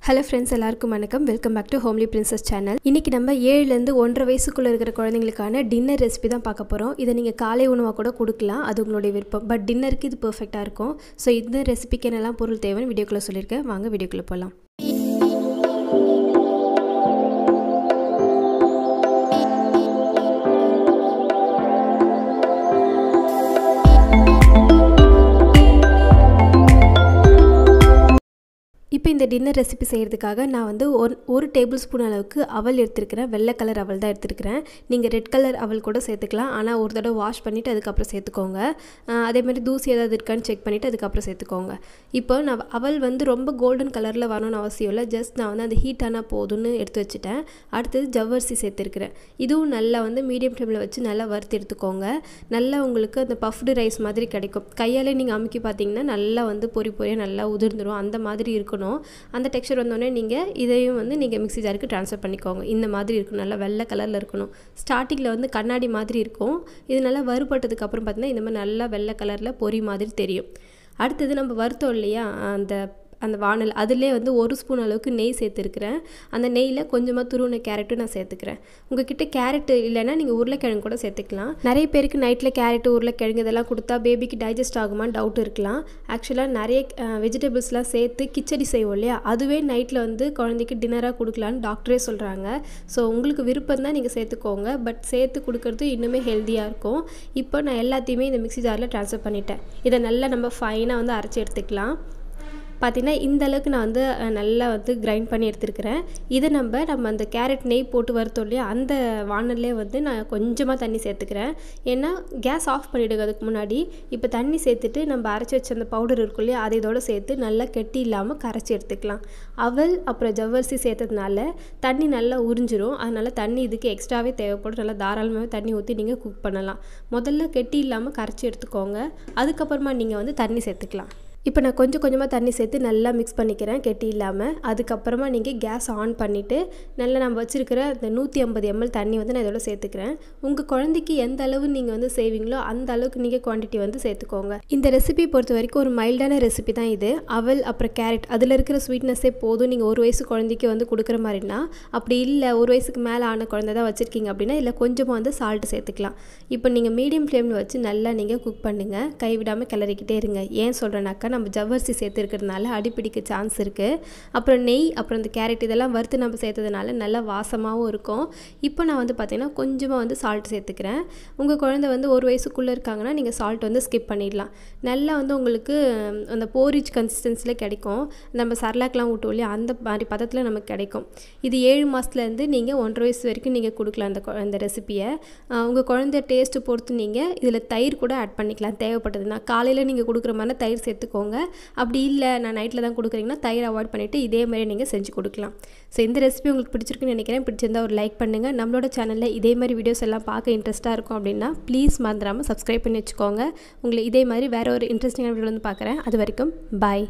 Hello friends, எல்லாருக்கும் வணக்கம். Welcome back to homely princess channel. இன்னைக்கு நம்ம 7 ல இருந்து 1.5 வயசுக்குள்ள இருக்கிற குழந்தைகளுக்கான டின்னர் ரெசிபி தான் பார்க்க போறோம். இதை நீங்க காலை உணவா கூட கொடுக்கலாம். அது உங்களுடைய விருப்பம். பட் டின்னருக்கு இது பெர்ஃபெக்ட்டா இருக்கும். சோ இந்த ரெசிபிக்கு என்னெல்லாம் பொருள் தேவைன்னு வீடியோக்குள்ள சொல்லிருக்கேன். வாங்க வீடியோக்குள்ள போலாம். இப்போ இந்த டின்னர் ரெசிபி செய்கிறதுக்காக நான் வந்து ஒரு டேபிள் ஸ்பூன் அளவுக்கு அவல் எடுத்துருக்கிறேன். வெள்ளை கலர் அவல் தான் எடுத்துருக்கிறேன். நீங்கள் ரெட் கலர் அவல் கூட சேர்த்துக்கலாம். ஆனால் ஒரு தடவை வாஷ் பண்ணிவிட்டு அதுக்கப்புறம் சேர்த்துக்கோங்க. அதேமாதிரி தூசி ஏதாவது இருக்கான்னு செக் பண்ணிவிட்டு அதுக்கப்புறம் சேர்த்துக்கோங்க. இப்போ நான் அவல் வந்து ரொம்ப கோல்டன் கலரில் வரணும்னு அவசியம் இல்லை. ஜஸ்ட் நான் வந்து அந்த ஹீட் ஆனால் போதும்னு எடுத்து வச்சுட்டேன். அடுத்தது ஜவ்வரிசி சேர்த்துருக்கிறேன். இதுவும் நல்லா வந்து மீடியம் ஃப்ளேமில் வச்சு நல்லா வறுத்து எடுத்துக்கோங்க. நல்லா உங்களுக்கு அந்த பஃப்டு ரைஸ் மாதிரி கிடைக்கும். கையாலே நீங்கள் அமுக்கி பார்த்தீங்கன்னா நல்லா வந்து பொரியாக நல்லா உதிர்ந்துடும். அந்த மாதிரி இருக்கணும். அந்த டெக்ஸ்சர் வந்தோடனே நீங்கள் இதையும் வந்து நீங்கள் மிக்ஸி ஜாருக்கு ட்ரான்ஸ்ஃபர் பண்ணிக்கோங்க. இந்த மாதிரி இருக்கணும். நல்லா வெள்ளை கலரில் இருக்கணும். ஸ்டார்டிங்கில் வந்து கண்ணாடி மாதிரி இருக்கும். இது நல்லா வறுபட்டதுக்கு அப்புறம் பார்த்தீங்கன்னா இந்த மாதிரி நல்லா வெள்ளை கலரில் பொரி மாதிரி தெரியும். அடுத்தது நம்ம வறுத்தோம் இல்லையா அந்த வானல், அதிலே வந்து 1 ஸ்பூன் அளவுக்கு நெய் சேர்த்துருக்கிறேன். அந்த நெய்யில் கொஞ்சமாக துருவின கேரட்டும் நான் சேர்த்துக்கிறேன். உங்ககிட்ட கேரட் இல்லைன்னா நீங்கள் உருளைக்கிழங்கு கூட சேர்த்துக்கலாம். நிறைய பேருக்கு நைட்டில் கேரட்டு உருளைக்கிழங்கு இதெல்லாம் கொடுத்தா பேபிக்கு டைஜஸ்ட் ஆகுமான்னு டவுட் இருக்கலாம். ஆக்சுவலாக நிறைய வெஜிடபிள்ஸ்லாம் சேர்த்து கிச்சடி செய்வோம் இல்லையா, அதுவே நைட்டில் வந்து குழந்தைக்கு டின்னராக கொடுக்கலான்னு டாக்டரே சொல்கிறாங்க. ஸோ உங்களுக்கு விருப்பம் தான் நீங்கள் சேர்த்துக்கோங்க. பட் சேர்த்து கொடுக்கறது இன்னுமே ஹெல்த்தியாக இருக்கும். இப்போ நான் எல்லாத்தையுமே இந்த மிக்ஸி ஜாரில் ட்ரான்ஸ்ஃபர் பண்ணிட்டேன். இதை நல்லா நம்ம ஃபைனாக வந்து அரைச்சி எடுத்துக்கலாம். பார்த்திங்கன்னா இந்த அளவுக்கு நான் வந்து நல்லா வந்து கிரைண்ட் பண்ணி எடுத்துருக்கிறேன். இதை நம்ம அந்த கேரட் நெய் போட்டு வறுத்தோம் இல்லையா, அந்த வானல்லே வந்து நான் கொஞ்சமாக தண்ணி சேர்த்துக்கிறேன். ஏன்னா கேஸ் ஆஃப் பண்ணிவிடுங்க அதுக்கு முன்னாடி. இப்போ தண்ணி சேர்த்துட்டு நம்ம அரைச்சி வச்ச அந்த பவுடர் இருக்கும் இல்லையா, அதை இதோடு சேர்த்து நல்லா கெட்டி இல்லாமல் கரைச்சி எடுத்துக்கலாம். அவல் அப்புறம் ஜவ்வரிசி சேர்த்ததுனால தண்ணி நல்லா உறிஞ்சிரும். அதனால் தண்ணி இதுக்கு எக்ஸ்ட்ராவே தேவைப்படும். நல்லா தாராளமாகவே தண்ணி ஊற்றி நீங்கள் குக் பண்ணலாம். முதல்ல கெட்டி இல்லாமல் கரைச்சி எடுத்துக்கோங்க. அதுக்கப்புறமா நீங்கள் வந்து தண்ணி சேர்த்துக்கலாம். இப்போ நான் கொஞ்சம் கொஞ்சமாக தண்ணி சேர்த்து நல்லா மிக்ஸ் பண்ணிக்கிறேன் கெட்டி இல்லாமல். அதுக்கப்புறமா நீங்கள் கேஸ் ஆன் பண்ணிவிட்டு நல்லா நம்ம வச்சுருக்கிற அந்த 150 ml தண்ணி வந்து நான் இதோட சேர்த்துக்கிறேன். உங்கள் குழந்தைக்கு எந்த அளவு நீங்கள் வந்து செய்வீங்களோ அந்த அளவுக்கு நீங்கள் குவான்டிட்டி வந்து சேர்த்துக்கோங்க. இந்த ரெசிபி பொறுத்த வரைக்கும் ஒரு மைல்டான ரெசிபி தான் இது. அவல் அப்புறம் கேரட் அதில் இருக்கிற ஸ்வீட்னஸே போதும். நீங்கள் 1 வயசு குழந்தைக்கு வந்து கொடுக்குற மாதிரினா, அப்படி இல்லை 1 வயசுக்கு மேலே ஆன குழந்தை தான் வச்சுருக்கீங்க அப்படின்னா இல்லை கொஞ்சமாக வந்து சால்ட்டு சேர்த்துக்கலாம். இப்போ நீங்கள் மீடியம் ஃப்ளேமில் வச்சு நல்லா நீங்கள் குக் பண்ணுங்கள். கைவிடாமல் கிளறிக்கிட்டே இருங்க. ஏன் சொல்கிறேன்னாக்கா, நம்ம ஜவ்வரிசி சேர்த்துருக்கிறதுனால அடிப்பிடிக்க சான்ஸ் இருக்குது. அப்புறம் நெய் அப்புறம் இந்த கேரட் இதெல்லாம் வறுத்து நம்ம சேர்த்ததுனால நல்லா வாசமாகவும் இருக்கும். இப்போ நான் வந்து பார்த்திங்கன்னா கொஞ்சமாக வந்து சால்ட் சேர்த்துக்கிறேன். உங்கள் குழந்தை வந்து 1 வயசுக்குள்ளே இருக்காங்கன்னா நீங்கள் சால்ட் வந்து ஸ்கிப் பண்ணிடலாம். நல்லா வந்து உங்களுக்கு அந்த போரிச் கன்சிஸ்டன்சியில் கிடைக்கும். நம்ம சர்லாக்லாம் ஊட்டுவோம் இல்லையா, அந்த மாதிரி பதத்தில் நமக்கு கிடைக்கும். இது 7 மாதத்துலேருந்து நீங்கள் 1.5 வயசு வரைக்கும் நீங்கள் கொடுக்கலாம் அந்த ரெசிப்பியை. உங்கள் குழந்தை டேஸ்ட்டு பொறுத்து நீங்கள் இதில் தயிர் கூட ஆட் பண்ணிக்கலாம் தேவைப்பட்டதுன்னா. காலையில் நீங்கள் கொடுக்குற மாதிரி தயிர் சேர்த்துக்கோங்க. அப்படி இல்லை நான் நைட்டில் தான் கொடுக்குறீங்கன்னா தயிர் அவாய்ட் பண்ணிவிட்டு இதே மாதிரி நீங்கள் செஞ்சு கொடுக்கலாம். ஸோ இந்த ரெசிபி உங்களுக்கு பிடிச்சிருக்குன்னு நினைக்கிறேன். பிடிச்சிருந்தா ஒரு லைக் பண்ணுங்கள். நம்மளோட சேனலில் இதே மாதிரி வீடியோஸ் எல்லாம் பார்க்க இன்ட்ரெஸ்ட்டாக இருக்கும் அப்படின்னா ப்ளீஸ் மறந்துடாமல் சப்ஸ்கிரைப் பண்ணி வச்சுக்கோங்க. உங்களை இதே மாதிரி வேறு ஒரு இன்ட்ரெஸ்டிங்கான வீடியோ வந்து பார்க்குறேன். அது வரைக்கும் பாய்.